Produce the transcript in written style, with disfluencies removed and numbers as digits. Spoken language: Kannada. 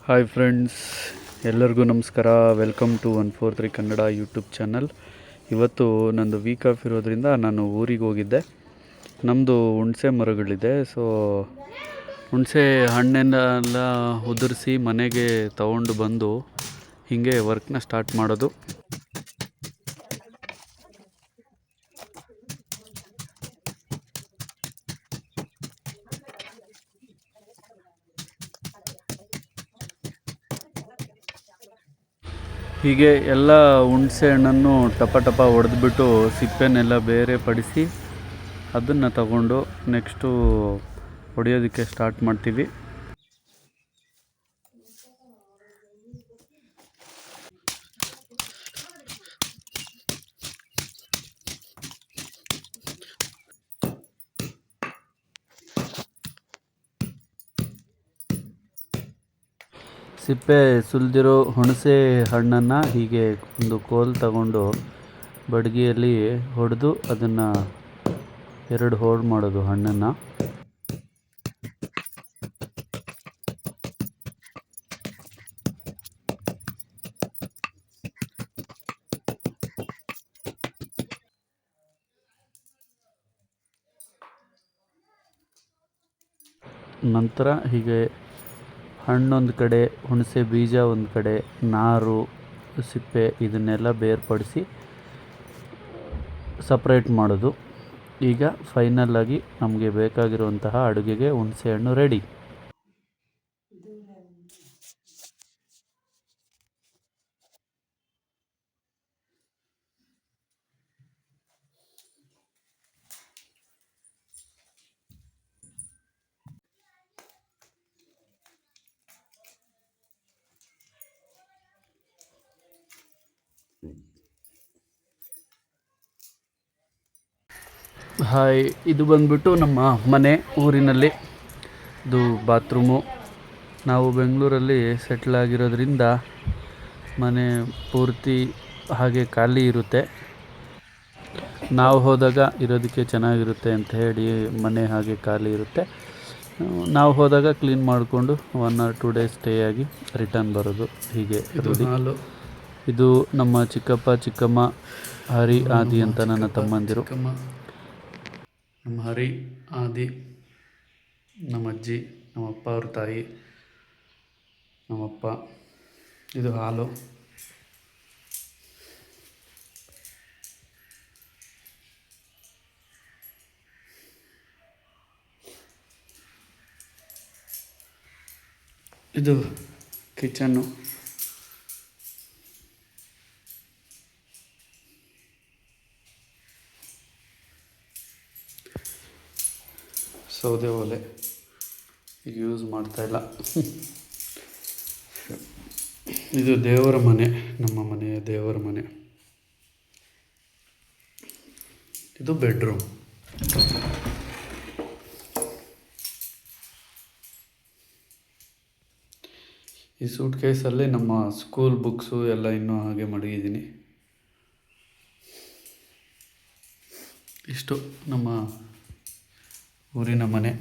ಹಾಯ್ ಫ್ರೆಂಡ್ಸ್, ಎಲ್ಲರಿಗೂ ನಮಸ್ಕಾರ. Welcome to 143 Kannada YouTube channel. ಇವತ್ತು ನಂದು ವೀಕ್ ಆಫ್ ಇರೋದ್ರಿಂದ ನಾನು ಊರಿಗೆ ಹೋಗಿದ್ದೆ. ನಮ್ಮದು ಹುಣಸೆ ಮರಗಳಿದೆ. ಸೊ ಹುಣಸೆ ಹಣ್ಣನ್ನೆಲ್ಲ ಉದುರಿಸಿ ಮನೆಗೆ ತಗೊಂಡು ಬಂದು ಹೀಗೆ ವರ್ಕ್ನ ಸ್ಟಾರ್ಟ್ ಮಾಡೋದು. ಹೀಗೆ ಎಲ್ಲ ಹುಣಸೆ ಹಣ್ಣನ್ನು ಟಪ ಟಪ ಹೊಡೆದ್ಬಿಟ್ಟು ಸಿಪ್ಪೆನೆಲ್ಲ ಬೇರೆ ಪಡಿಸಿ ಅದನ್ನು ತಗೊಂಡು ನೆಕ್ಸ್ಟು ಹೊಡೆಯೋದಕ್ಕೆ ಸ್ಟಾರ್ಟ್ ಮಾಡ್ತೀವಿ. ಸಿಪ್ಪೆ ಸುಲಿದಿರೋ ಹುಣಸೆ ಹಣ್ಣನ್ನು ಹೀಗೆ ಒಂದು ಕೋಲ್ ತಗೊಂಡು ಬಡಗಿಯಲ್ಲಿ ಹೊಡೆದು ಅದನ್ನು 2 ಹೋಳು ಮಾಡೋದು ಹಣ್ಣನ್ನು. ನಂತರ ಹೀಗೆ ಹಣ್ಣೊಂದು ಕಡೆ, ಹುಣಸೆ ಬೀಜ ಒಂದು ಕಡೆ, ನಾರು, ಸಿಪ್ಪೆ ಇದನ್ನೆಲ್ಲ ಬೇರ್ಪಡಿಸಿ ಸಪ್ರೇಟ್ ಮಾಡೋದು. ಈಗ ಫೈನಲ್ಲಾಗಿ ನಮಗೆ ಬೇಕಾಗಿರುವಂತಹ ಅಡುಗೆಗೆ ಹುಣಸೆ ಹಣ್ಣು ರೆಡಿ. ಹಾಯ್, ಇದು ಬಂದ್ಬಿಟ್ಟು ನಮ್ಮ ಮನೆ ಊರಿನಲ್ಲಿ. ಇದು ಬಾತ್ರೂಮು. ನಾವು ಬೆಂಗಳೂರಲ್ಲಿ ಸೆಟ್ಲ್ ಆಗಿರೋದ್ರಿಂದ ಮನೆ ಪೂರ್ತಿ ಹಾಗೆ ಖಾಲಿ ಇರುತ್ತೆ. ನಾವು ಹೋದಾಗ ಇರೋದಕ್ಕೆ ಚೆನ್ನಾಗಿರುತ್ತೆ ಅಂತ ಹೇಳಿ ಮನೆ ಹಾಗೆ ಖಾಲಿ ಇರುತ್ತೆ. ನಾವು ಹೋದಾಗ ಕ್ಲೀನ್ ಮಾಡಿಕೊಂಡು 1 or 2 days ಸ್ಟೇ ಆಗಿ ರಿಟರ್ನ್ ಬರೋದು. ಹೀಗೆ ಇರೋದು. ಇದು ನಮ್ಮ ಚಿಕ್ಕಪ್ಪ ಚಿಕ್ಕಮ್ಮ, ಹರಿ, ಆದಿ ಅಂತ ನನ್ನ ತಮ್ಮಂದಿರು. ನಮ್ಮ ಹರಿ, ಆದಿ, ನಮ್ಮ ಅಜ್ಜಿ, ನಮ್ಮಪ್ಪ ಅವ್ರ ತಾಯಿ, ನಮ್ಮಪ್ಪ. ಇದು ಹಾಲು. ಇದು ಕಿಚನ್ನು. ಸೌದೆ ಒಲೆ ಈಗ ಯೂಸ್ ಮಾಡ್ತಾಯಿಲ್ಲ. ಇದು ದೇವರ ಮನೆ, ನಮ್ಮ ಮನೆಯ ದೇವರ ಮನೆ. ಇದು ಬೆಡ್ರೂಮ್. ಈ ಸೂಟ್ ಕೇಸಲ್ಲಿ ನಮ್ಮ ಸ್ಕೂಲ್ ಬುಕ್ಸು ಎಲ್ಲ ಇನ್ನೂ ಹಾಗೆ ಮಡಗಿದ್ದೀನಿ. ಇಷ್ಟು ನಮ್ಮ ಊರಿನ ಮನೆ.